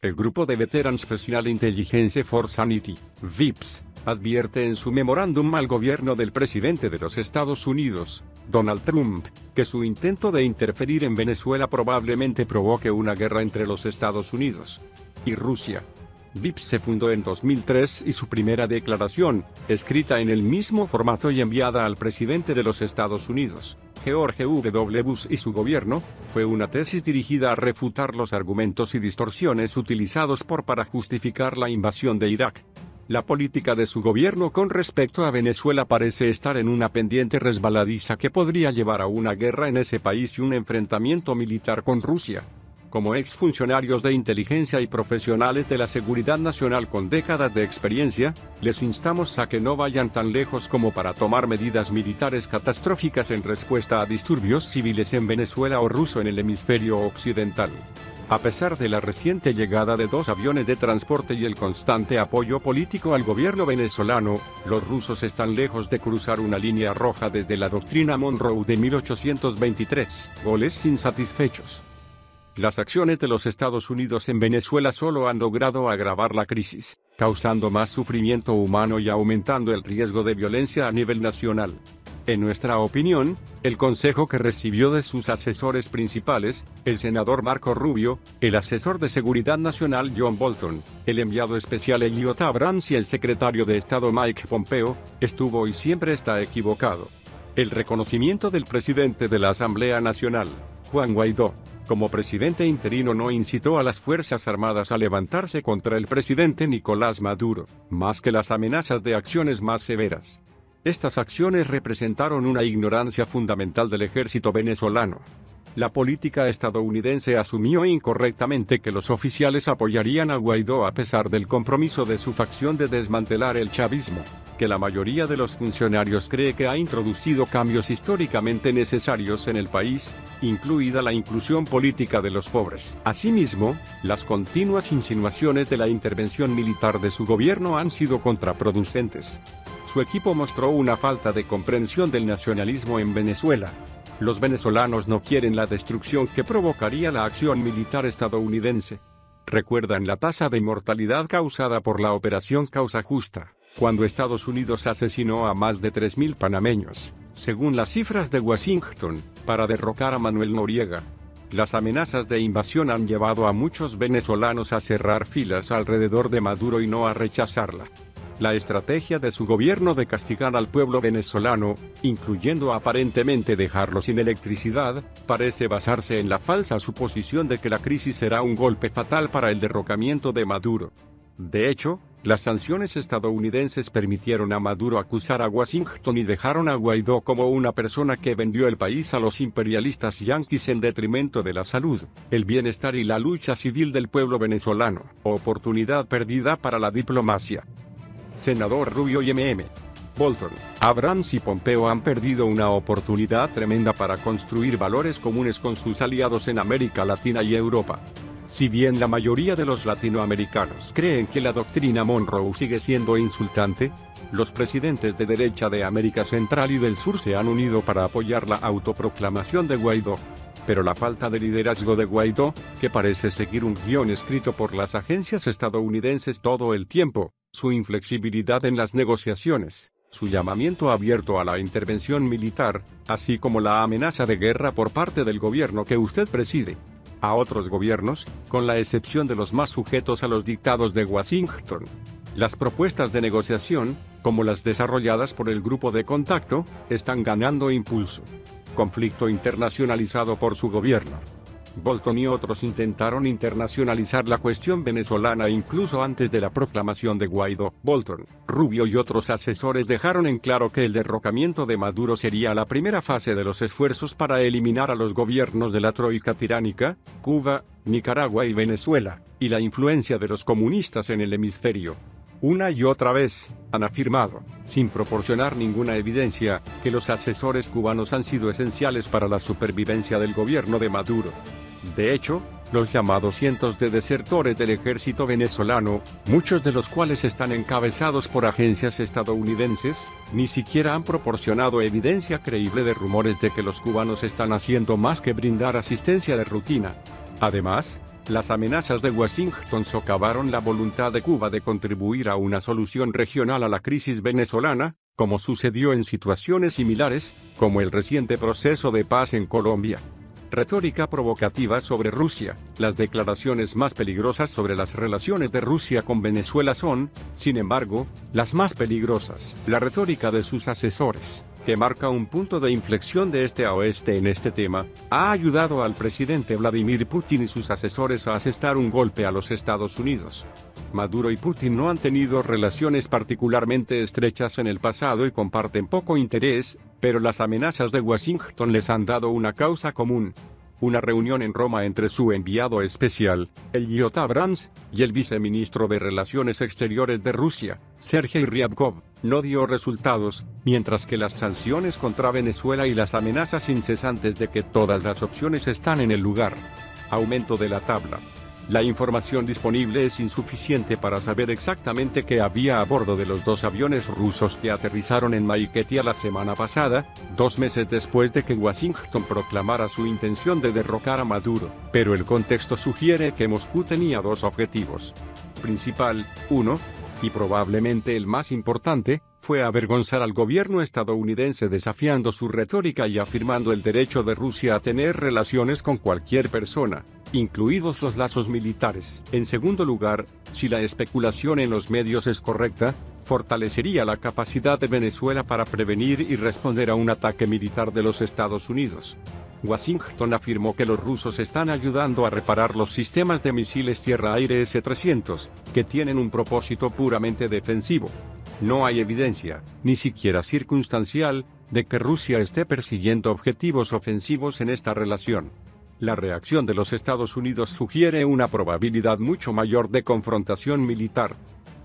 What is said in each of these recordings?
El grupo de Veterans Special Intelligence for Sanity, VIPS, advierte en su memorándum al gobierno del presidente de los Estados Unidos, Donald Trump, que su intento de interferir en Venezuela probablemente provoque una guerra entre los Estados Unidos y Rusia. VIPS se fundó en 2003 y su primera declaración, escrita en el mismo formato y enviada al presidente de los Estados Unidos, George W. Bush y su gobierno, fue una tesis dirigida a refutar los argumentos y distorsiones utilizados para justificar la invasión de Irak. La política de su gobierno con respecto a Venezuela parece estar en una pendiente resbaladiza que podría llevar a una guerra en ese país y un enfrentamiento militar con Rusia. Como exfuncionarios de inteligencia y profesionales de la seguridad nacional con décadas de experiencia, les instamos a que no vayan tan lejos como para tomar medidas militares catastróficas en respuesta a disturbios civiles en Venezuela o ruso en el hemisferio occidental. A pesar de la reciente llegada de 2 aviones de transporte y el constante apoyo político al gobierno venezolano, los rusos están lejos de cruzar una línea roja desde la doctrina Monroe de 1823, goles insatisfechos. Las acciones de los Estados Unidos en Venezuela solo han logrado agravar la crisis, causando más sufrimiento humano y aumentando el riesgo de violencia a nivel nacional. En nuestra opinión, el consejo que recibió de sus asesores principales, el senador Marco Rubio, el asesor de Seguridad Nacional John Bolton, el enviado especial Elliot Abrams y el secretario de Estado Mike Pompeo, estuvo y siempre está equivocado. El reconocimiento del presidente de la Asamblea Nacional, Juan Guaidó, como presidente interino no incitó a las Fuerzas Armadas a levantarse contra el presidente Nicolás Maduro, más que las amenazas de acciones más severas. Estas acciones representaron una ignorancia fundamental del ejército venezolano. La política estadounidense asumió incorrectamente que los oficiales apoyarían a Guaidó a pesar del compromiso de su facción de desmantelar el chavismo, que la mayoría de los funcionarios cree que ha introducido cambios históricamente necesarios en el país, incluida la inclusión política de los pobres. Asimismo, las continuas insinuaciones de la intervención militar de su gobierno han sido contraproducentes. Su equipo mostró una falta de comprensión del nacionalismo en Venezuela. Los venezolanos no quieren la destrucción que provocaría la acción militar estadounidense. Recuerdan la tasa de mortalidad causada por la Operación Causa Justa, cuando Estados Unidos asesinó a más de 3.000 panameños, según las cifras de Washington, para derrocar a Manuel Noriega. Las amenazas de invasión han llevado a muchos venezolanos a cerrar filas alrededor de Maduro y no a rechazarla. La estrategia de su gobierno de castigar al pueblo venezolano, incluyendo aparentemente dejarlo sin electricidad, parece basarse en la falsa suposición de que la crisis será un golpe fatal para el derrocamiento de Maduro. De hecho, las sanciones estadounidenses permitieron a Maduro acusar a Washington y dejaron a Guaidó como una persona que vendió el país a los imperialistas yanquis en detrimento de la salud, el bienestar y la lucha civil del pueblo venezolano, oportunidad perdida para la diplomacia. Senador Rubio y Bolton, Abrams y Pompeo han perdido una oportunidad tremenda para construir valores comunes con sus aliados en América Latina y Europa. Si bien la mayoría de los latinoamericanos creen que la doctrina Monroe sigue siendo insultante, los presidentes de derecha de América Central y del Sur se han unido para apoyar la autoproclamación de Guaidó. Pero la falta de liderazgo de Guaidó, que parece seguir un guión escrito por las agencias estadounidenses todo el tiempo, su inflexibilidad en las negociaciones, su llamamiento abierto a la intervención militar, así como la amenaza de guerra por parte del gobierno que usted preside a otros gobiernos, con la excepción de los más sujetos a los dictados de Washington. Las propuestas de negociación, como las desarrolladas por el Grupo de Contacto, están ganando impulso. Conflicto internacionalizado por su gobierno. Bolton y otros intentaron internacionalizar la cuestión venezolana incluso antes de la proclamación de Guaidó. Bolton, Rubio y otros asesores dejaron en claro que el derrocamiento de Maduro sería la primera fase de los esfuerzos para eliminar a los gobiernos de la troika tiránica, Cuba, Nicaragua y Venezuela, y la influencia de los comunistas en el hemisferio. Una y otra vez, han afirmado, sin proporcionar ninguna evidencia, que los asesores cubanos han sido esenciales para la supervivencia del gobierno de Maduro. De hecho, los llamados cientos de desertores del ejército venezolano, muchos de los cuales están encabezados por agencias estadounidenses, ni siquiera han proporcionado evidencia creíble de rumores de que los cubanos están haciendo más que brindar asistencia de rutina. Además, Las amenazas de Washington socavaron la voluntad de Cuba de contribuir a una solución regional a la crisis venezolana, como sucedió en situaciones similares, como el reciente proceso de paz en Colombia. Retórica provocativa sobre Rusia. Las declaraciones más peligrosas sobre las relaciones de Rusia con Venezuela son, sin embargo, las más peligrosas. La retórica de sus asesores, que marca un punto de inflexión de este a oeste en este tema, ha ayudado al presidente Vladimir Putin y sus asesores a asestar un golpe a los Estados Unidos. Maduro y Putin no han tenido relaciones particularmente estrechas en el pasado y comparten poco interés, pero las amenazas de Washington les han dado una causa común. Una reunión en Roma entre su enviado especial, Elliot Abrams, y el viceministro de Relaciones Exteriores de Rusia, Sergei Ryabkov, no dio resultados, mientras que las sanciones contra Venezuela y las amenazas incesantes de que todas las opciones están en el lugar. Aumento de la tabla. La información disponible es insuficiente para saber exactamente qué había a bordo de los dos aviones rusos que aterrizaron en Maiquetía la semana pasada, 2 meses después de que Washington proclamara su intención de derrocar a Maduro, pero el contexto sugiere que Moscú tenía 2 objetivos. Principal, 1, y probablemente el más importante, fue avergonzar al gobierno estadounidense desafiando su retórica y afirmando el derecho de Rusia a tener relaciones con cualquier persona, incluidos los lazos militares. En segundo lugar, si la especulación en los medios es correcta, fortalecería la capacidad de Venezuela para prevenir y responder a un ataque militar de los Estados Unidos. Washington afirmó que los rusos están ayudando a reparar los sistemas de misiles tierra-aire S-300, que tienen un propósito puramente defensivo. No hay evidencia, ni siquiera circunstancial, de que Rusia esté persiguiendo objetivos ofensivos en esta relación. La reacción de los Estados Unidos sugiere una probabilidad mucho mayor de confrontación militar.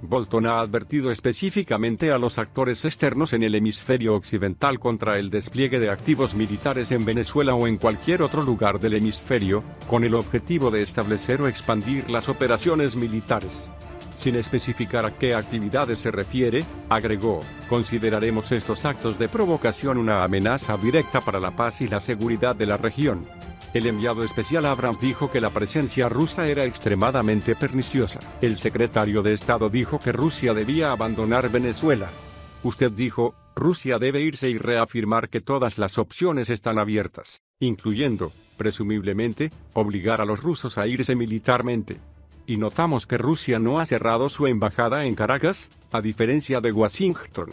Bolton ha advertido específicamente a los actores externos en el hemisferio occidental contra el despliegue de activos militares en Venezuela o en cualquier otro lugar del hemisferio, con el objetivo de establecer o expandir las operaciones militares. Sin especificar a qué actividades se refiere, agregó, consideraremos estos actos de provocación una amenaza directa para la paz y la seguridad de la región. El enviado especial Abrams dijo que la presencia rusa era extremadamente perniciosa. El secretario de Estado dijo que Rusia debía abandonar Venezuela. Usted dijo, Rusia debe irse y reafirmar que todas las opciones están abiertas, incluyendo, presumiblemente, obligar a los rusos a irse militarmente. Y notamos que Rusia no ha cerrado su embajada en Caracas, a diferencia de Washington.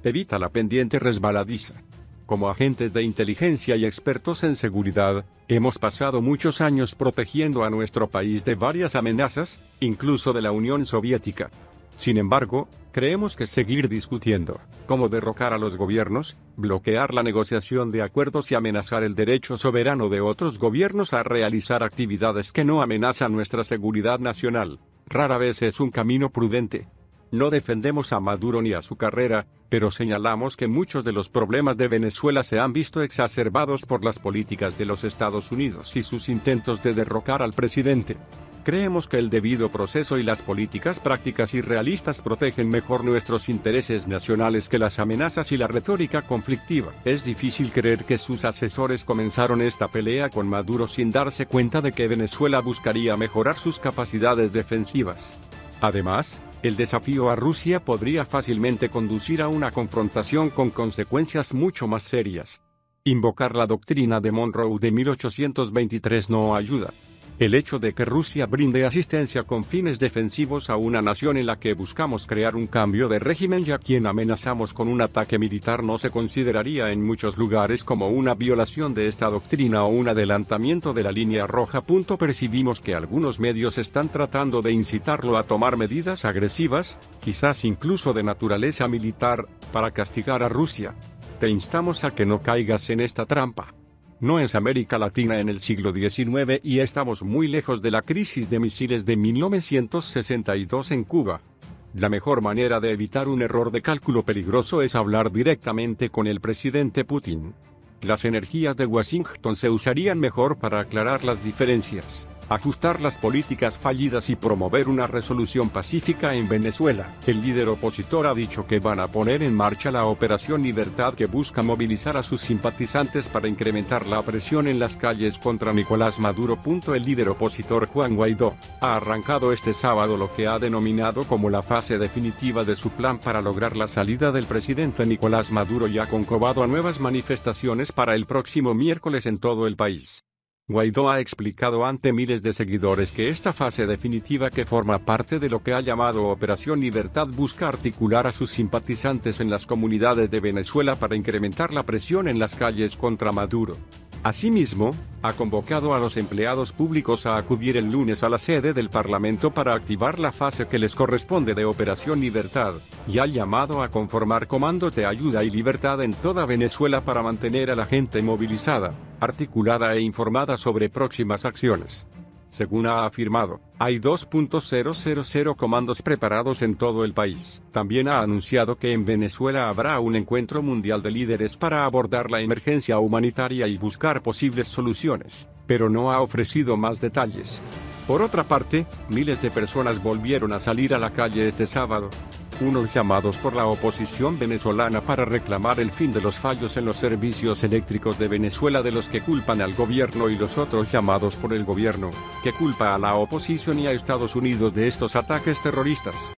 Evita la pendiente resbaladiza. Como agentes de inteligencia y expertos en seguridad, hemos pasado muchos años protegiendo a nuestro país de varias amenazas, incluso de la Unión Soviética. Sin embargo, creemos que seguir discutiendo cómo derrocar a los gobiernos, bloquear la negociación de acuerdos y amenazar el derecho soberano de otros gobiernos a realizar actividades que no amenazan nuestra seguridad nacional, rara vez es un camino prudente. No defendemos a Maduro ni a su carrera, pero señalamos que muchos de los problemas de Venezuela se han visto exacerbados por las políticas de los Estados Unidos y sus intentos de derrocar al presidente. Creemos que el debido proceso y las políticas prácticas y realistas protegen mejor nuestros intereses nacionales que las amenazas y la retórica conflictiva. Es difícil creer que sus asesores comenzaron esta pelea con Maduro sin darse cuenta de que Venezuela buscaría mejorar sus capacidades defensivas. Además, el desafío a Rusia podría fácilmente conducir a una confrontación con consecuencias mucho más serias. Invocar la doctrina de Monroe de 1823 no ayuda. El hecho de que Rusia brinde asistencia con fines defensivos a una nación en la que buscamos crear un cambio de régimen y a quien amenazamos con un ataque militar no se consideraría en muchos lugares como una violación de esta doctrina o un adelantamiento de la línea roja. Percibimos que algunos medios están tratando de incitarlo a tomar medidas agresivas, quizás incluso de naturaleza militar, para castigar a Rusia. Te instamos a que no caigas en esta trampa. No es América Latina en el siglo XIX y estamos muy lejos de la crisis de misiles de 1962 en Cuba. La mejor manera de evitar un error de cálculo peligroso es hablar directamente con el presidente Putin. Las energías de Washington se usarían mejor para aclarar las diferencias. ajustar las políticas fallidas y promover una resolución pacífica en Venezuela. El líder opositor ha dicho que van a poner en marcha la Operación Libertad, que busca movilizar a sus simpatizantes para incrementar la presión en las calles contra Nicolás Maduro. El líder opositor Juan Guaidó ha arrancado este sábado lo que ha denominado como la fase definitiva de su plan para lograr la salida del presidente Nicolás Maduro, y ha convocado a nuevas manifestaciones para el próximo miércoles en todo el país. Guaidó ha explicado ante miles de seguidores que esta fase definitiva, que forma parte de lo que ha llamado Operación Libertad, busca articular a sus simpatizantes en las comunidades de Venezuela para incrementar la presión en las calles contra Maduro. Asimismo, ha convocado a los empleados públicos a acudir el lunes a la sede del Parlamento para activar la fase que les corresponde de Operación Libertad, y ha llamado a conformar comandos de ayuda y libertad en toda Venezuela para mantener a la gente movilizada, articulada e informada sobre próximas acciones. Según ha afirmado, hay 2.000 comandos preparados en todo el país. También ha anunciado que en Venezuela habrá un encuentro mundial de líderes para abordar la emergencia humanitaria y buscar posibles soluciones, pero no ha ofrecido más detalles. Por otra parte, miles de personas volvieron a salir a la calle este sábado, unos llamados por la oposición venezolana para reclamar el fin de los fallos en los servicios eléctricos de Venezuela, de los que culpan al gobierno, y los otros llamados por el gobierno, que culpa a la oposición y a Estados Unidos de estos ataques terroristas.